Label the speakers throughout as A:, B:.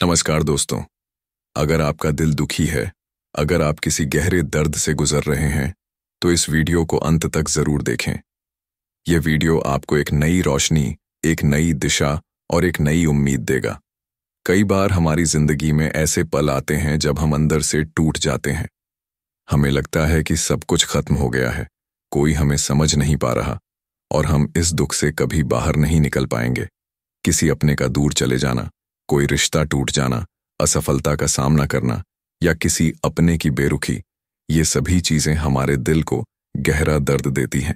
A: नमस्कार दोस्तों। अगर आपका दिल दुखी है, अगर आप किसी गहरे दर्द से गुजर रहे हैं, तो इस वीडियो को अंत तक जरूर देखें। यह वीडियो आपको एक नई रोशनी, एक नई दिशा और एक नई उम्मीद देगा। कई बार हमारी जिंदगी में ऐसे पल आते हैं जब हम अंदर से टूट जाते हैं। हमें लगता है कि सब कुछ खत्म हो गया है, कोई हमें समझ नहीं पा रहा और हम इस दुख से कभी बाहर नहीं निकल पाएंगे। किसी अपने का दूर चले जाना, कोई रिश्ता टूट जाना, असफलता का सामना करना या किसी अपने की बेरुखी, ये सभी चीजें हमारे दिल को गहरा दर्द देती हैं।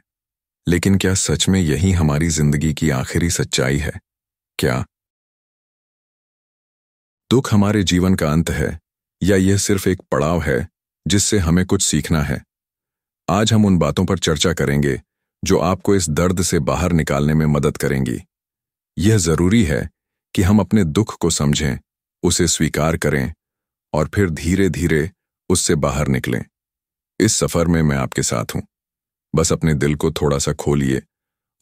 A: लेकिन क्या सच में यही हमारी जिंदगी की आखिरी सच्चाई है? क्या दुख हमारे जीवन का अंत है या यह सिर्फ एक पड़ाव है जिससे हमें कुछ सीखना है? आज हम उन बातों पर चर्चा करेंगे जो आपको इस दर्द से बाहर निकालने में मदद करेंगी। यह जरूरी है कि हम अपने दुख को समझें, उसे स्वीकार करें और फिर धीरे धीरे उससे बाहर निकलें। इस सफर में मैं आपके साथ हूं। बस अपने दिल को थोड़ा सा खोलिए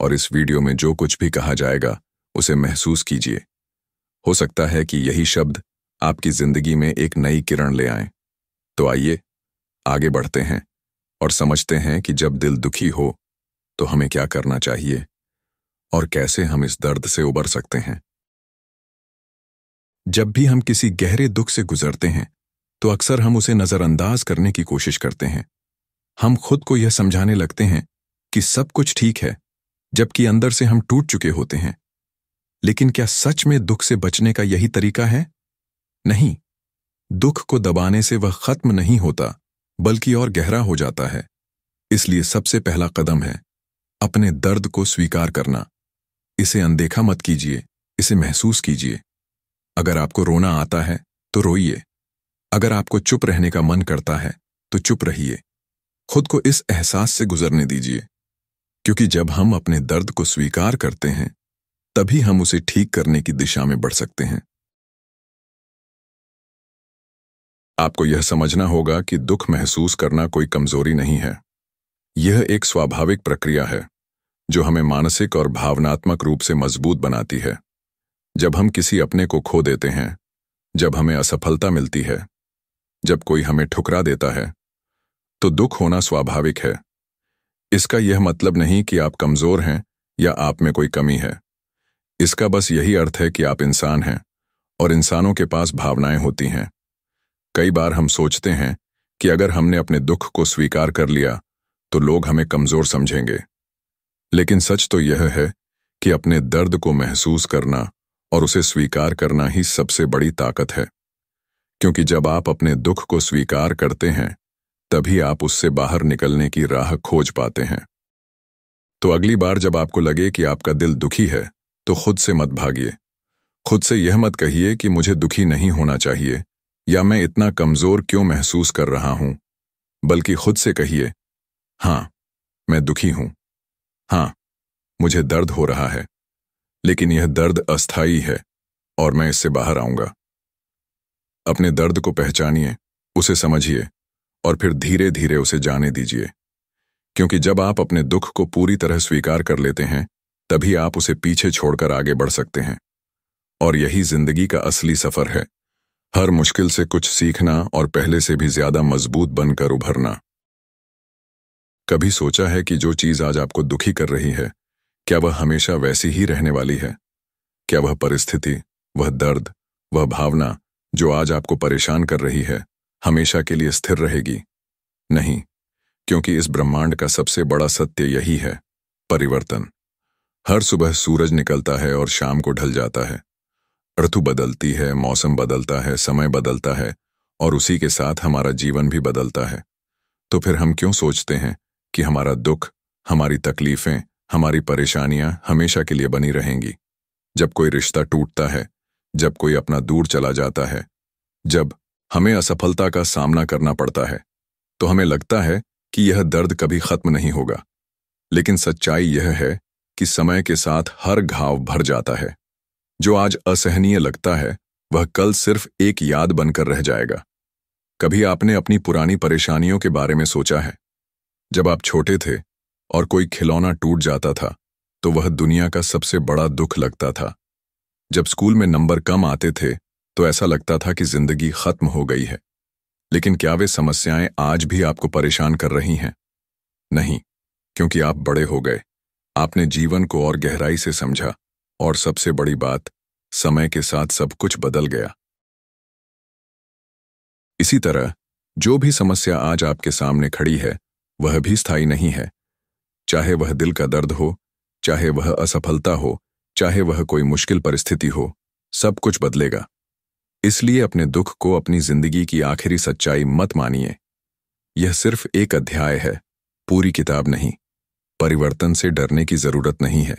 A: और इस वीडियो में जो कुछ भी कहा जाएगा उसे महसूस कीजिए। हो सकता है कि यही शब्द आपकी जिंदगी में एक नई किरण ले आएं। तो आइए आगे बढ़ते हैं और समझते हैं कि जब दिल दुखी हो तो हमें क्या करना चाहिए और कैसे हम इस दर्द से उबर सकते हैं। जब भी हम किसी गहरे दुख से गुजरते हैं तो अक्सर हम उसे नजरअंदाज करने की कोशिश करते हैं। हम खुद को यह समझाने लगते हैं कि सब कुछ ठीक है, जबकि अंदर से हम टूट चुके होते हैं। लेकिन क्या सच में दुख से बचने का यही तरीका है? नहीं, दुख को दबाने से वह खत्म नहीं होता, बल्कि और गहरा हो जाता है। इसलिए सबसे पहला कदम है अपने दर्द को स्वीकार करना। इसे अनदेखा मत कीजिए, इसे महसूस कीजिए। अगर आपको रोना आता है तो रोइए। अगर आपको चुप रहने का मन करता है तो चुप रहिए। खुद को इस एहसास से गुजरने दीजिए, क्योंकि जब हम अपने दर्द को स्वीकार करते हैं तभी हम उसे ठीक करने की दिशा में बढ़ सकते हैं। आपको यह समझना होगा कि दुख महसूस करना कोई कमजोरी नहीं है। यह एक स्वाभाविक प्रक्रिया है जो हमें मानसिक और भावनात्मक रूप से मजबूत बनाती है। जब हम किसी अपने को खो देते हैं, जब हमें असफलता मिलती है, जब कोई हमें ठुकरा देता है, तो दुख होना स्वाभाविक है। इसका यह मतलब नहीं कि आप कमजोर हैं या आप में कोई कमी है। इसका बस यही अर्थ है कि आप इंसान हैं और इंसानों के पास भावनाएं होती हैं। कई बार हम सोचते हैं कि अगर हमने अपने दुख को स्वीकार कर लिया तो लोग हमें कमजोर समझेंगे। लेकिन सच तो यह है कि अपने दर्द को महसूस करना और उसे स्वीकार करना ही सबसे बड़ी ताकत है। क्योंकि जब आप अपने दुख को स्वीकार करते हैं तभी आप उससे बाहर निकलने की राह खोज पाते हैं। तो अगली बार जब आपको लगे कि आपका दिल दुखी है तो खुद से मत भागिए। खुद से यह मत कहिए कि मुझे दुखी नहीं होना चाहिए या मैं इतना कमजोर क्यों महसूस कर रहा हूं, बल्कि खुद से कहिए, हाँ, मैं दुखी हूं। हाँ, मुझे दर्द हो रहा है, लेकिन यह दर्द अस्थायी है और मैं इससे बाहर आऊंगा। अपने दर्द को पहचानिए, उसे समझिए और फिर धीरे धीरे उसे जाने दीजिए। क्योंकि जब आप अपने दुख को पूरी तरह स्वीकार कर लेते हैं तभी आप उसे पीछे छोड़कर आगे बढ़ सकते हैं। और यही जिंदगी का असली सफर है, हर मुश्किल से कुछ सीखना और पहले से भी ज्यादा मजबूत बनकर उभरना। कभी सोचा है कि जो चीज आज आपको दुखी कर रही है, क्या वह हमेशा वैसी ही रहने वाली है? क्या वह परिस्थिति, वह दर्द, वह भावना जो आज आपको परेशान कर रही है हमेशा के लिए स्थिर रहेगी? नहीं, क्योंकि इस ब्रह्मांड का सबसे बड़ा सत्य यही है, परिवर्तन। हर सुबह सूरज निकलता है और शाम को ढल जाता है। ऋतु बदलती है, मौसम बदलता है, समय बदलता है और उसी के साथ हमारा जीवन भी बदलता है। तो फिर हम क्यों सोचते हैं कि हमारा दुख, हमारी तकलीफें, हमारी परेशानियां हमेशा के लिए बनी रहेंगी? जब कोई रिश्ता टूटता है, जब कोई अपना दूर चला जाता है, जब हमें असफलता का सामना करना पड़ता है, तो हमें लगता है कि यह दर्द कभी खत्म नहीं होगा। लेकिन सच्चाई यह है कि समय के साथ हर घाव भर जाता है। जो आज असहनीय लगता है वह कल सिर्फ एक याद बनकर रह जाएगा। कभी आपने अपनी पुरानी परेशानियों के बारे में सोचा है? जब आप छोटे थे और कोई खिलौना टूट जाता था तो वह दुनिया का सबसे बड़ा दुख लगता था। जब स्कूल में नंबर कम आते थे तो ऐसा लगता था कि जिंदगी खत्म हो गई है। लेकिन क्या वे समस्याएं आज भी आपको परेशान कर रही हैं? नहीं, क्योंकि आप बड़े हो गए। आपने जीवन को और गहराई से समझा, और सबसे बड़ी बात, समय के साथ सब कुछ बदल गया। इसी तरह जो भी समस्या आज आपके सामने खड़ी है, वह भी स्थायी नहीं है। चाहे वह दिल का दर्द हो, चाहे वह असफलता हो, चाहे वह कोई मुश्किल परिस्थिति हो, सब कुछ बदलेगा। इसलिए अपने दुख को अपनी जिंदगी की आखिरी सच्चाई मत मानिए। यह सिर्फ एक अध्याय है, पूरी किताब नहीं। परिवर्तन से डरने की जरूरत नहीं है।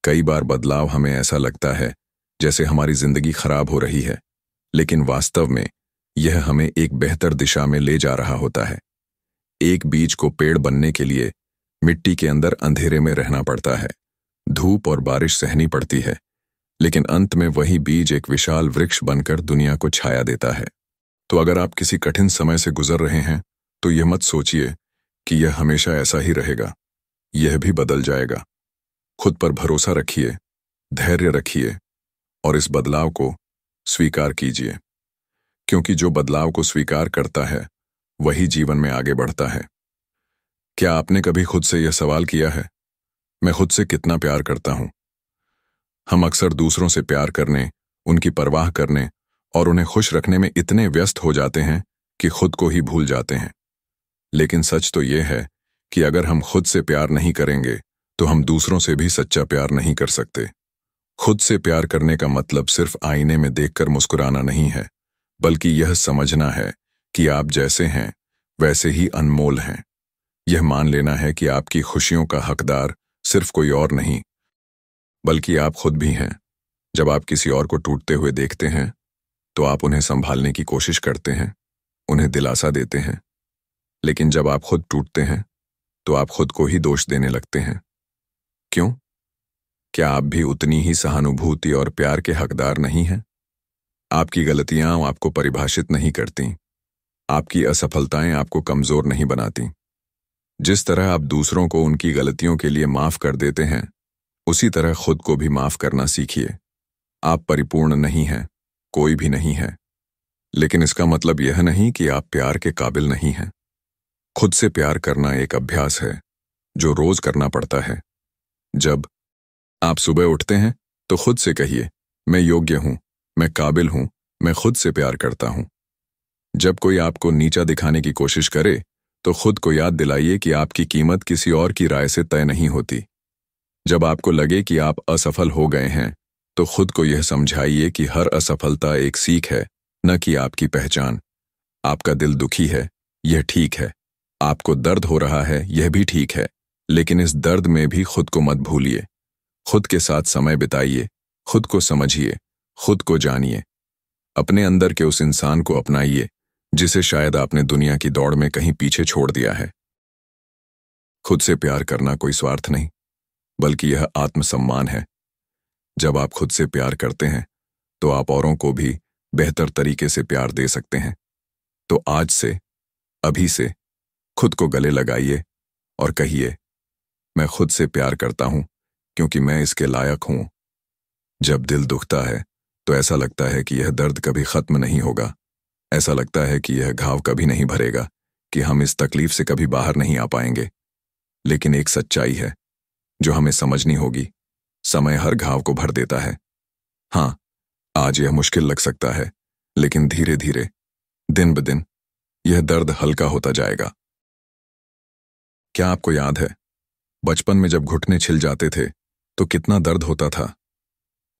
A: कई बार बदलाव हमें ऐसा लगता है जैसे हमारी जिंदगी खराब हो रही है, लेकिन वास्तव में यह हमें एक बेहतर दिशा में ले जा रहा होता है। एक बीज को पेड़ बनने के लिए मिट्टी के अंदर अंधेरे में रहना पड़ता है, धूप और बारिश सहनी पड़ती है, लेकिन अंत में वही बीज एक विशाल वृक्ष बनकर दुनिया को छाया देता है। तो अगर आप किसी कठिन समय से गुजर रहे हैं, तो यह मत सोचिए कि यह हमेशा ऐसा ही रहेगा। यह भी बदल जाएगा। खुद पर भरोसा रखिए, धैर्य रखिए और इस बदलाव को स्वीकार कीजिए, क्योंकि जो बदलाव को स्वीकार करता है वही जीवन में आगे बढ़ता है। क्या आपने कभी खुद से यह सवाल किया है, मैं खुद से कितना प्यार करता हूं? हम अक्सर दूसरों से प्यार करने, उनकी परवाह करने और उन्हें खुश रखने में इतने व्यस्त हो जाते हैं कि खुद को ही भूल जाते हैं। लेकिन सच तो यह है कि अगर हम खुद से प्यार नहीं करेंगे, तो हम दूसरों से भी सच्चा प्यार नहीं कर सकते। खुद से प्यार करने का मतलब सिर्फ आईने में देखकर मुस्कुराना नहीं है, बल्कि यह समझना है कि आप जैसे हैं वैसे ही अनमोल हैं। यह मान लेना है कि आपकी खुशियों का हकदार सिर्फ कोई और नहीं, बल्कि आप खुद भी हैं। जब आप किसी और को टूटते हुए देखते हैं, तो आप उन्हें संभालने की कोशिश करते हैं, उन्हें दिलासा देते हैं। लेकिन जब आप खुद टूटते हैं, तो आप खुद को ही दोष देने लगते हैं। क्यों? क्या आप भी उतनी ही सहानुभूति और प्यार के हकदार नहीं हैं? आपकी गलतियां आपको परिभाषित नहीं करती। आपकी असफलताएं आपको कमजोर नहीं बनाती। जिस तरह आप दूसरों को उनकी गलतियों के लिए माफ कर देते हैं, उसी तरह खुद को भी माफ करना सीखिए। आप परिपूर्ण नहीं हैं, कोई भी नहीं है। लेकिन इसका मतलब यह नहीं कि आप प्यार के काबिल नहीं हैं। खुद से प्यार करना एक अभ्यास है जो रोज करना पड़ता है। जब आप सुबह उठते हैं, तो खुद से कहिए, मैं योग्य हूं, मैं काबिल हूं, मैं खुद से प्यार करता हूं। जब कोई आपको नीचा दिखाने की कोशिश करे, तो खुद को याद दिलाइए कि आपकी कीमत किसी और की राय से तय नहीं होती। जब आपको लगे कि आप असफल हो गए हैं, तो खुद को यह समझाइए कि हर असफलता एक सीख है, न कि आपकी पहचान। आपका दिल दुखी है, यह ठीक है। आपको दर्द हो रहा है, यह भी ठीक है। लेकिन इस दर्द में भी खुद को मत भूलिए। खुद के साथ समय बिताइए, खुद को समझिए, खुद को जानिए। अपने अंदर के उस इंसान को अपनाइए जिसे शायद आपने दुनिया की दौड़ में कहीं पीछे छोड़ दिया है। खुद से प्यार करना कोई स्वार्थ नहीं, बल्कि यह आत्मसम्मान है। जब आप खुद से प्यार करते हैं, तो आप औरों को भी बेहतर तरीके से प्यार दे सकते हैं। तो आज से, अभी से खुद को गले लगाइए और कहिए, मैं खुद से प्यार करता हूं क्योंकि मैं इसके लायक हूं। जब दिल दुखता है, तो ऐसा लगता है कि यह दर्द कभी खत्म नहीं होगा। ऐसा लगता है कि यह घाव कभी नहीं भरेगा, कि हम इस तकलीफ से कभी बाहर नहीं आ पाएंगे। लेकिन एक सच्चाई है जो हमें समझनी होगी। समय हर घाव को भर देता है। हाँ, आज यह मुश्किल लग सकता है, लेकिन धीरे धीरे, दिन ब दिन, यह दर्द हल्का होता जाएगा। क्या आपको याद है, बचपन में जब घुटने छिल जाते थे, तो कितना दर्द होता था?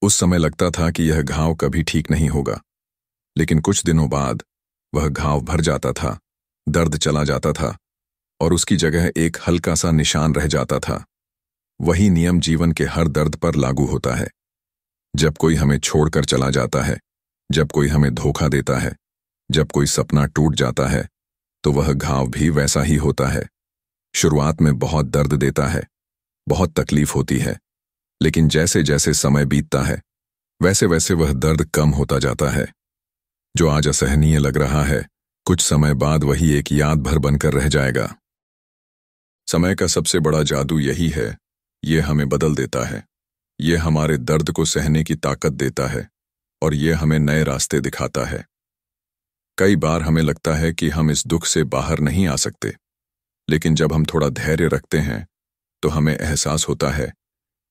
A: उस समय लगता था कि यह घाव कभी ठीक नहीं होगा। लेकिन कुछ दिनों बाद वह घाव भर जाता था, दर्द चला जाता था और उसकी जगह एक हल्का सा निशान रह जाता था। वही नियम जीवन के हर दर्द पर लागू होता है। जब कोई हमें छोड़कर चला जाता है, जब कोई हमें धोखा देता है, जब कोई सपना टूट जाता है, तो वह घाव भी वैसा ही होता है। शुरुआत में बहुत दर्द देता है, बहुत तकलीफ होती है, लेकिन जैसे जैसे समय बीतता है, वैसे वैसे वह दर्द कम होता जाता है। जो आज असहनीय लग रहा है, कुछ समय बाद वही एक याद भर बनकर रह जाएगा। समय का सबसे बड़ा जादू यही है, ये हमें बदल देता है। ये हमारे दर्द को सहने की ताकत देता है। और ये हमें नए रास्ते दिखाता है। कई बार हमें लगता है कि हम इस दुख से बाहर नहीं आ सकते, लेकिन जब हम थोड़ा धैर्य रखते हैं तो हमें एहसास होता है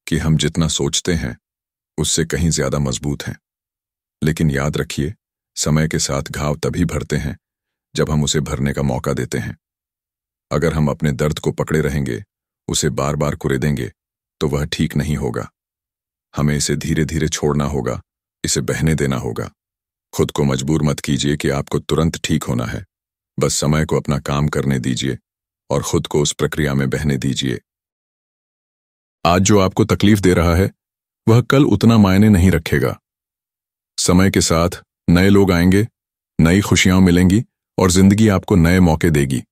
A: कि हम जितना सोचते हैं उससे कहीं ज्यादा मजबूत हैं। लेकिन याद रखिए, समय के साथ घाव तभी भरते हैं जब हम उसे भरने का मौका देते हैं। अगर हम अपने दर्द को पकड़े रहेंगे, उसे बार बार कुरेदेंगे, तो वह ठीक नहीं होगा। हमें इसे धीरे धीरे छोड़ना होगा, इसे बहने देना होगा। खुद को मजबूर मत कीजिए कि आपको तुरंत ठीक होना है। बस समय को अपना काम करने दीजिए और खुद को उस प्रक्रिया में बहने दीजिए। आज जो आपको तकलीफ दे रहा है वह कल उतना मायने नहीं रखेगा। समय के साथ नए लोग आएंगे, नई खुशियां मिलेंगी और जिंदगी आपको नए मौके देगी।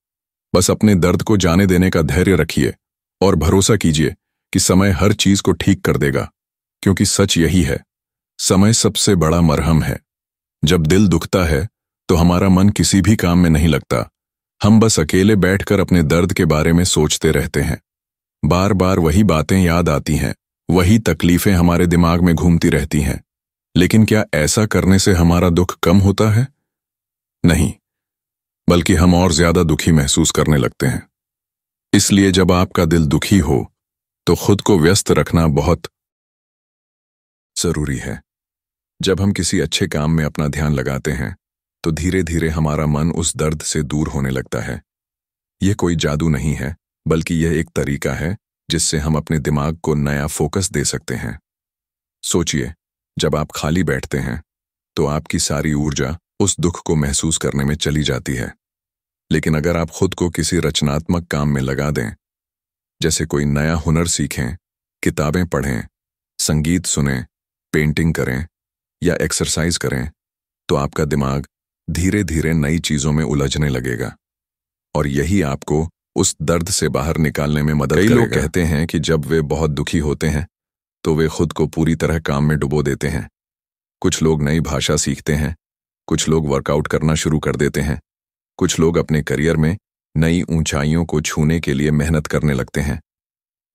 A: बस अपने दर्द को जाने देने का धैर्य रखिए और भरोसा कीजिए कि समय हर चीज को ठीक कर देगा, क्योंकि सच यही है, समय सबसे बड़ा मरहम है। जब दिल दुखता है तो हमारा मन किसी भी काम में नहीं लगता। हम बस अकेले बैठकर अपने दर्द के बारे में सोचते रहते हैं। बार बार वही बातें याद आती हैं, वही तकलीफें हमारे दिमाग में घूमती रहती हैं। लेकिन क्या ऐसा करने से हमारा दुख कम होता है? नहीं, बल्कि हम और ज्यादा दुखी महसूस करने लगते हैं। इसलिए जब आपका दिल दुखी हो तो खुद को व्यस्त रखना बहुत जरूरी है। जब हम किसी अच्छे काम में अपना ध्यान लगाते हैं तो धीरे धीरे हमारा मन उस दर्द से दूर होने लगता है। यह कोई जादू नहीं है, बल्कि यह एक तरीका है जिससे हम अपने दिमाग को नया फोकस दे सकते हैं। सोचिए, जब आप खाली बैठते हैं तो आपकी सारी ऊर्जा उस दुख को महसूस करने में चली जाती है। लेकिन अगर आप खुद को किसी रचनात्मक काम में लगा दें, जैसे कोई नया हुनर सीखें, किताबें पढ़ें, संगीत सुनें, पेंटिंग करें या एक्सरसाइज करें, तो आपका दिमाग धीरे धीरे नई चीजों में उलझने लगेगा और यही आपको उस दर्द से बाहर निकालने में मदद करेगा। कई लोग कहते हैं कि जब वे बहुत दुखी होते हैं तो वे खुद को पूरी तरह काम में डुबो देते हैं। कुछ लोग नई भाषा सीखते हैं, कुछ लोग वर्कआउट करना शुरू कर देते हैं, कुछ लोग अपने करियर में नई ऊंचाइयों को छूने के लिए मेहनत करने लगते हैं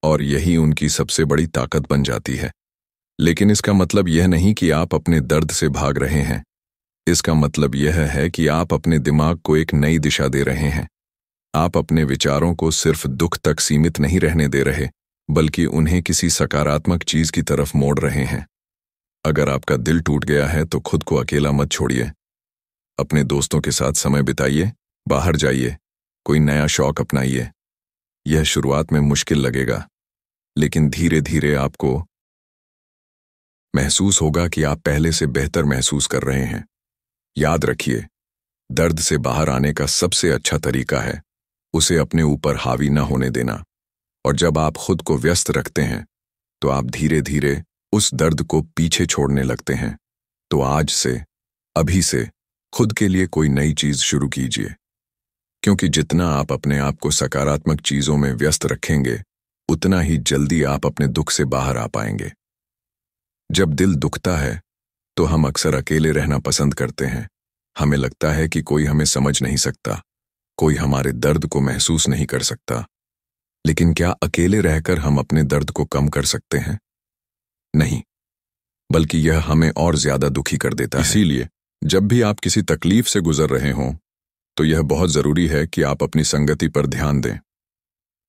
A: और यही उनकी सबसे बड़ी ताकत बन जाती है। लेकिन इसका मतलब यह नहीं कि आप अपने दर्द से भाग रहे हैं। इसका मतलब यह है कि आप अपने दिमाग को एक नई दिशा दे रहे हैं। आप अपने विचारों को सिर्फ दुख तक सीमित नहीं रहने दे रहे, बल्कि उन्हें किसी सकारात्मक चीज की तरफ मोड़ रहे हैं। अगर आपका दिल टूट गया है तो खुद को अकेला मत छोड़िए। अपने दोस्तों के साथ समय बिताइए, बाहर जाइए, कोई नया शौक अपनाइए। यह शुरुआत में मुश्किल लगेगा, लेकिन धीरे धीरे आपको महसूस होगा कि आप पहले से बेहतर महसूस कर रहे हैं। याद रखिए, दर्द से बाहर आने का सबसे अच्छा तरीका है उसे अपने ऊपर हावी न होने देना। और जब आप खुद को व्यस्त रखते हैं तो आप धीरे धीरे उस दर्द को पीछे छोड़ने लगते हैं। तो आज से, अभी से खुद के लिए कोई नई चीज शुरू कीजिए, क्योंकि जितना आप अपने आप को सकारात्मक चीजों में व्यस्त रखेंगे, उतना ही जल्दी आप अपने दुख से बाहर आ पाएंगे। जब दिल दुखता है तो हम अक्सर अकेले रहना पसंद करते हैं। हमें लगता है कि कोई हमें समझ नहीं सकता, कोई हमारे दर्द को महसूस नहीं कर सकता। लेकिन क्या अकेले रहकर हम अपने दर्द को कम कर सकते हैं? नहीं, बल्कि यह हमें और ज्यादा दुखी कर देता है। इसीलिए जब भी आप किसी तकलीफ से गुजर रहे हों तो यह बहुत जरूरी है कि आप अपनी संगति पर ध्यान दें।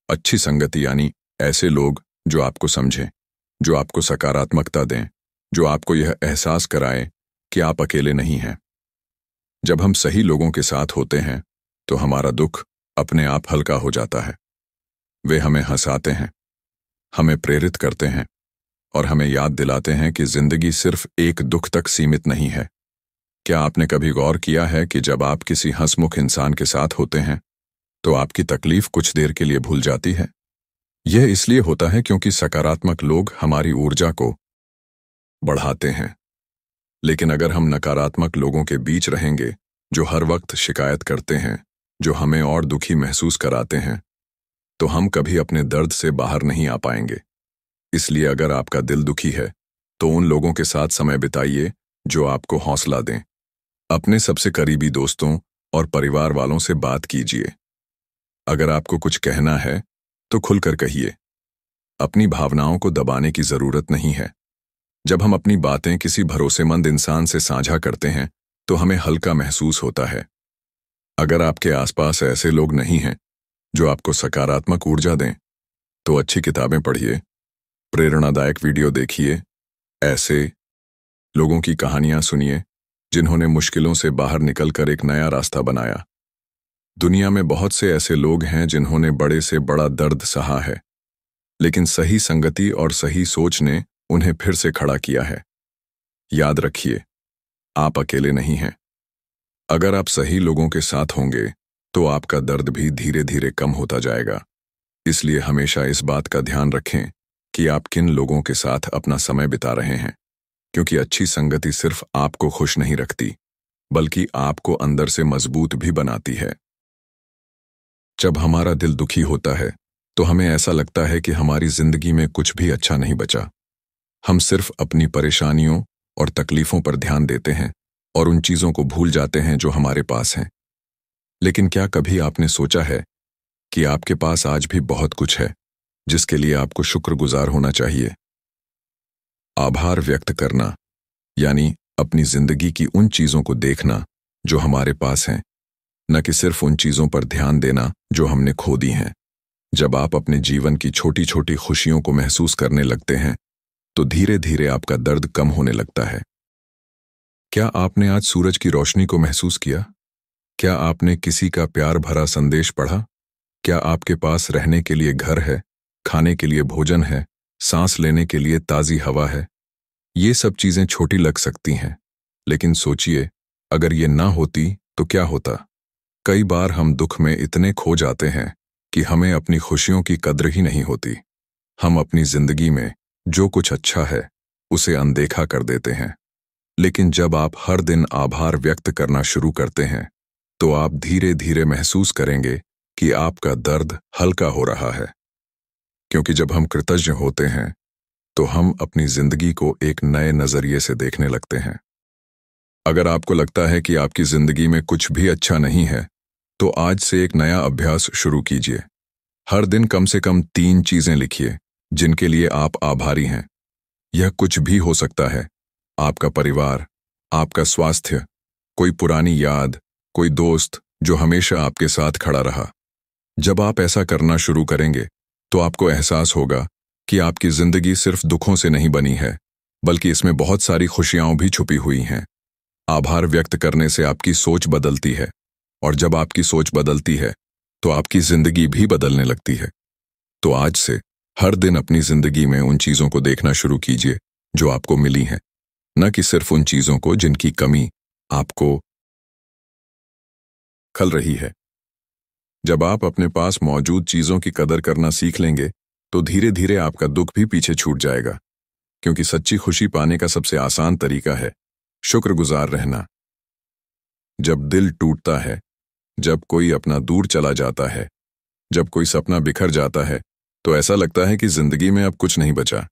A: अच्छी संगति यानी ऐसे लोग जो आपको समझें, जो आपको सकारात्मकता दें, जो आपको यह एहसास कराएं कि आप अकेले नहीं हैं। जब हम सही लोगों के साथ होते हैं तो हमारा दुख अपने आप हल्का हो जाता है। वे हमें हंसाते हैं, हमें प्रेरित करते हैं और हमें याद दिलाते हैं कि जिंदगी सिर्फ एक दुख तक सीमित नहीं है। क्या आपने कभी गौर किया है कि जब आप किसी हंसमुख इंसान के साथ होते हैं तो आपकी तकलीफ कुछ देर के लिए भूल जाती है? यह इसलिए होता है क्योंकि सकारात्मक लोग हमारी ऊर्जा को बढ़ाते हैं। लेकिन अगर हम नकारात्मक लोगों के बीच रहेंगे जो हर वक्त शिकायत करते हैं, जो हमें और दुखी महसूस कराते हैं, तो हम कभी अपने दर्द से बाहर नहीं आ पाएंगे। इसलिए अगर आपका दिल दुखी है तो उन लोगों के साथ समय बिताइए जो आपको हौसला दें। अपने सबसे करीबी दोस्तों और परिवार वालों से बात कीजिए। अगर आपको कुछ कहना है तो खुलकर कहिए। अपनी भावनाओं को दबाने की जरूरत नहीं है। जब हम अपनी बातें किसी भरोसेमंद इंसान से साझा करते हैं तो हमें हल्का महसूस होता है। अगर आपके आसपास ऐसे लोग नहीं हैं जो आपको सकारात्मक ऊर्जा दें, तो अच्छी किताबें पढ़िए, प्रेरणादायक वीडियो देखिए, ऐसे लोगों की कहानियां सुनिए जिन्होंने मुश्किलों से बाहर निकलकर एक नया रास्ता बनाया। दुनिया में बहुत से ऐसे लोग हैं जिन्होंने बड़े से बड़ा दर्द सहा है, लेकिन सही संगति और सही सोच ने उन्हें फिर से खड़ा किया है। याद रखिए, आप अकेले नहीं हैं। अगर आप सही लोगों के साथ होंगे तो आपका दर्द भी धीरे धीरे कम होता जाएगा। इसलिए हमेशा इस बात का ध्यान रखें कि आप किन लोगों के साथ अपना समय बिता रहे हैं, क्योंकि अच्छी संगति सिर्फ आपको खुश नहीं रखती, बल्कि आपको अंदर से मजबूत भी बनाती है। जब हमारा दिल दुखी होता है तो हमें ऐसा लगता है कि हमारी जिंदगी में कुछ भी अच्छा नहीं बचा। हम सिर्फ अपनी परेशानियों और तकलीफों पर ध्यान देते हैं और उन चीजों को भूल जाते हैं जो हमारे पास हैं। लेकिन क्या कभी आपने सोचा है कि आपके पास आज भी बहुत कुछ है जिसके लिए आपको शुक्रगुजार होना चाहिए? आभार व्यक्त करना यानी अपनी जिंदगी की उन चीजों को देखना जो हमारे पास हैं, न कि सिर्फ उन चीजों पर ध्यान देना जो हमने खो दी हैं। जब आप अपने जीवन की छोटी छोटी खुशियों को महसूस करने लगते हैं तो धीरे धीरे आपका दर्द कम होने लगता है। क्या आपने आज सूरज की रोशनी को महसूस किया? क्या आपने किसी का प्यार भरा संदेश पढ़ा? क्या आपके पास रहने के लिए घर है, खाने के लिए भोजन है, सांस लेने के लिए ताजी हवा है? ये सब चीजें छोटी लग सकती हैं, लेकिन सोचिए, अगर ये ना होती तो क्या होता? कई बार हम दुख में इतने खो जाते हैं कि हमें अपनी खुशियों की कद्र ही नहीं होती। हम अपनी जिंदगी में जो कुछ अच्छा है उसे अनदेखा कर देते हैं। लेकिन जब आप हर दिन आभार व्यक्त करना शुरू करते हैं तो आप धीरे धीरे महसूस करेंगे कि आपका दर्द हल्का हो रहा है। क्योंकि जब हम कृतज्ञ होते हैं तो हम अपनी जिंदगी को एक नए नजरिए से देखने लगते हैं। अगर आपको लगता है कि आपकी जिंदगी में कुछ भी अच्छा नहीं है, तो आज से एक नया अभ्यास शुरू कीजिए। हर दिन कम से कम 3 चीजें लिखिए जिनके लिए आप आभारी हैं। यह कुछ भी हो सकता है, आपका परिवार, आपका स्वास्थ्य, कोई पुरानी याद, कोई दोस्त जो हमेशा आपके साथ खड़ा रहा। जब आप ऐसा करना शुरू करेंगे तो आपको एहसास होगा कि आपकी जिंदगी सिर्फ दुखों से नहीं बनी है, बल्कि इसमें बहुत सारी खुशियां भी छुपी हुई हैं। आभार व्यक्त करने से आपकी सोच बदलती है, और जब आपकी सोच बदलती है तो आपकी जिंदगी भी बदलने लगती है। तो आज से हर दिन अपनी जिंदगी में उन चीजों को देखना शुरू कीजिए जो आपको मिली हैं, न कि सिर्फ उन चीजों को जिनकी कमी आपको खल रही है। जब आप अपने पास मौजूद चीजों की कदर करना सीख लेंगे तो धीरे धीरे आपका दुख भी पीछे छूट जाएगा, क्योंकि सच्ची खुशी पाने का सबसे आसान तरीका है शुक्रगुजार रहना। जब दिल टूटता है, जब कोई अपना दूर चला जाता है, जब कोई सपना बिखर जाता है, तो ऐसा लगता है कि जिंदगी में अब कुछ नहीं बचा।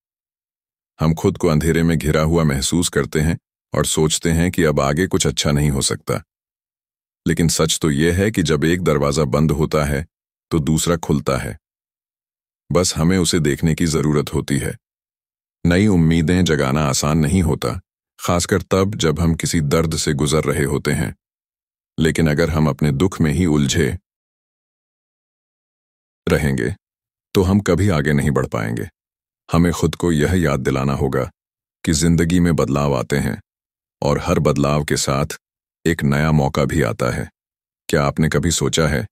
A: हम खुद को अंधेरे में घिरा हुआ महसूस करते हैं और सोचते हैं कि अब आगे कुछ अच्छा नहीं हो सकता। लेकिन सच तो यह है कि जब एक दरवाजा बंद होता है तो दूसरा खुलता है। बस हमें उसे देखने की जरूरत होती है। नई उम्मीदें जगाना आसान नहीं होता, खासकर तब जब हम किसी दर्द से गुजर रहे होते हैं। लेकिन अगर हम अपने दुख में ही उलझे रहेंगे तो हम कभी आगे नहीं बढ़ पाएंगे। हमें खुद को यह याद दिलाना होगा कि जिंदगी में बदलाव आते हैं और हर बदलाव के साथ एक नया मौका भी आता है। क्या आपने कभी सोचा है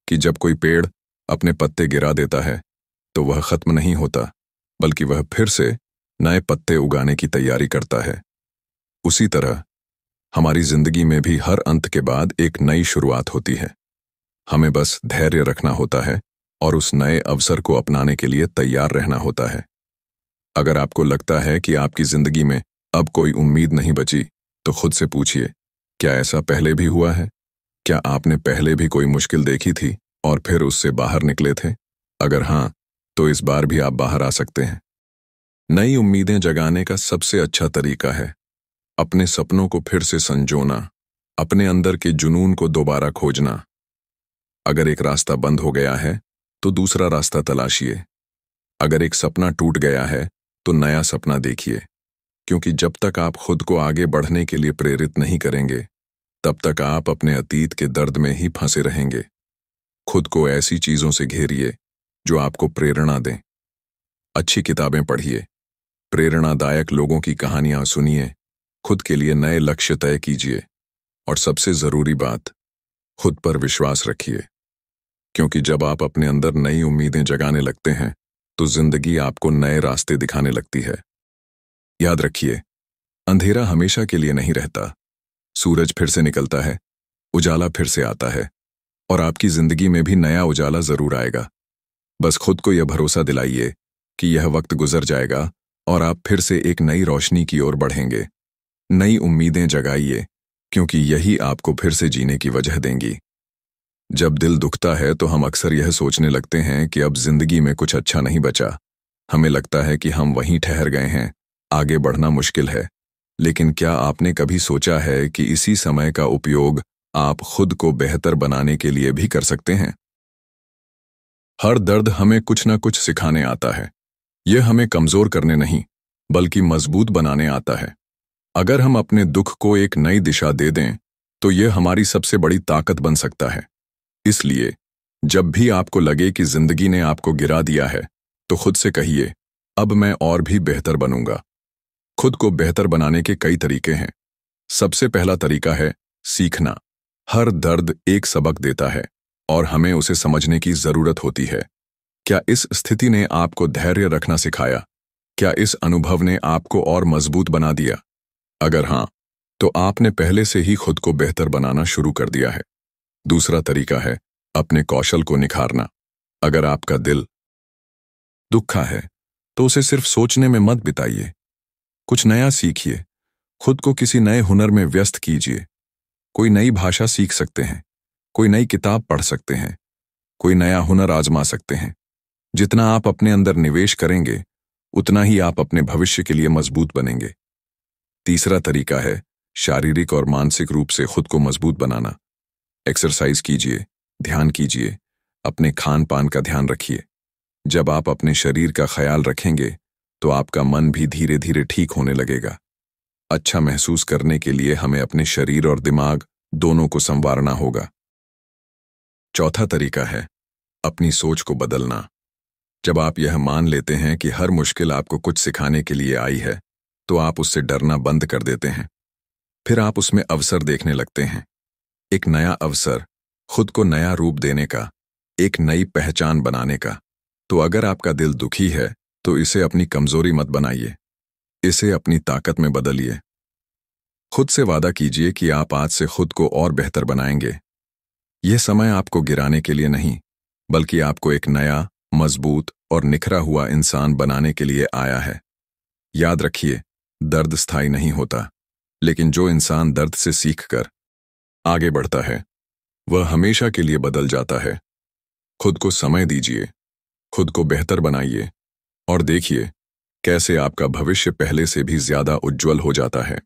A: कि जब कोई पेड़ अपने पत्ते गिरा देता है तो वह खत्म नहीं होता, बल्कि वह फिर से नए पत्ते उगाने की तैयारी करता है? उसी तरह हमारी जिंदगी में भी हर अंत के बाद एक नई शुरुआत होती है। हमें बस धैर्य रखना होता है और उस नए अवसर को अपनाने के लिए तैयार रहना होता है। अगर आपको लगता है कि आपकी जिंदगी में अब कोई उम्मीद नहीं बची, तो खुद से पूछिए, क्या ऐसा पहले भी हुआ है? क्या आपने पहले भी कोई मुश्किल देखी थी और फिर उससे बाहर निकले थे? अगर हाँ, तो इस बार भी आप बाहर आ सकते हैं। नई उम्मीदें जगाने का सबसे अच्छा तरीका है अपने सपनों को फिर से संजोना, अपने अंदर के जुनून को दोबारा खोजना। अगर एक रास्ता बंद हो गया है तो दूसरा रास्ता तलाशिए। अगर एक सपना टूट गया है तो नया सपना देखिए, क्योंकि जब तक आप खुद को आगे बढ़ने के लिए प्रेरित नहीं करेंगे, तब तक आप अपने अतीत के दर्द में ही फंसे रहेंगे। खुद को ऐसी चीजों से घेरिए जो आपको प्रेरणा दें। अच्छी किताबें पढ़िए, प्रेरणादायक लोगों की कहानियां सुनिए, खुद के लिए नए लक्ष्य तय कीजिए और सबसे जरूरी बात, खुद पर विश्वास रखिए। क्योंकि जब आप अपने अंदर नई उम्मीदें जगाने लगते हैं तो जिंदगी आपको नए रास्ते दिखाने लगती है। याद रखिए, अंधेरा हमेशा के लिए नहीं रहता। सूरज फिर से निकलता है, उजाला फिर से आता है और आपकी जिंदगी में भी नया उजाला जरूर आएगा। बस खुद को यह भरोसा दिलाइए कि यह वक्त गुजर जाएगा और आप फिर से एक नई रोशनी की ओर बढ़ेंगे। नई उम्मीदें जगाइए, क्योंकि यही आपको फिर से जीने की वजह देंगी। जब दिल दुखता है तो हम अक्सर यह सोचने लगते हैं कि अब जिंदगी में कुछ अच्छा नहीं बचा। हमें लगता है कि हम वहीं ठहर गए हैं, आगे बढ़ना मुश्किल है। लेकिन क्या आपने कभी सोचा है कि इसी समय का उपयोग आप खुद को बेहतर बनाने के लिए भी कर सकते हैं? हर दर्द हमें कुछ न कुछ सिखाने आता है। यह हमें कमजोर करने नहीं, बल्कि मजबूत बनाने आता है। अगर हम अपने दुख को एक नई दिशा दे दें, तो यह हमारी सबसे बड़ी ताकत बन सकता है। इसलिए जब भी आपको लगे कि जिंदगी ने आपको गिरा दिया है, तो खुद से कहिए, अब मैं और भी बेहतर बनूंगा। खुद को बेहतर बनाने के कई तरीके हैं। सबसे पहला तरीका है सीखना। हर दर्द एक सबक देता है और हमें उसे समझने की जरूरत होती है। क्या इस स्थिति ने आपको धैर्य रखना सिखाया? क्या इस अनुभव ने आपको और मजबूत बना दिया? अगर हाँ, तो आपने पहले से ही खुद को बेहतर बनाना शुरू कर दिया है। दूसरा तरीका है अपने कौशल को निखारना। अगर आपका दिल दुखा है, तो उसे सिर्फ सोचने में मत बिताइए। कुछ नया सीखिए, खुद को किसी नए हुनर में व्यस्त कीजिए। कोई नई भाषा सीख सकते हैं, कोई नई किताब पढ़ सकते हैं, कोई नया हुनर आजमा सकते हैं। जितना आप अपने अंदर निवेश करेंगे, उतना ही आप अपने भविष्य के लिए मजबूत बनेंगे। तीसरा तरीका है शारीरिक और मानसिक रूप से खुद को मजबूत बनाना। एक्सरसाइज कीजिए, ध्यान कीजिए, अपने खान पान का ध्यान रखिए। जब आप अपने शरीर का ख्याल रखेंगे, तो आपका मन भी धीरे धीरे ठीक होने लगेगा। अच्छा महसूस करने के लिए हमें अपने शरीर और दिमाग दोनों को संवारना होगा। चौथा तरीका है अपनी सोच को बदलना। जब आप यह मान लेते हैं कि हर मुश्किल आपको कुछ सिखाने के लिए आई है, तो आप उससे डरना बंद कर देते हैं। फिर आप उसमें अवसर देखने लगते हैं। एक नया अवसर, खुद को नया रूप देने का, एक नई पहचान बनाने का। तो अगर आपका दिल दुखी है, तो इसे अपनी कमजोरी मत बनाइए, इसे अपनी ताकत में बदलिए। खुद से वादा कीजिए कि आप आज से खुद को और बेहतर बनाएंगे। यह समय आपको गिराने के लिए नहीं, बल्कि आपको एक नया, मजबूत और निखरा हुआ इंसान बनाने के लिए आया है। याद रखिए, दर्द स्थायी नहीं होता, लेकिन जो इंसान दर्द से सीखकर आगे बढ़ता है, वह हमेशा के लिए बदल जाता है। खुद को समय दीजिए, खुद को बेहतर बनाइए और देखिए कैसे आपका भविष्य पहले से भी ज्यादा उज्जवल हो जाता है।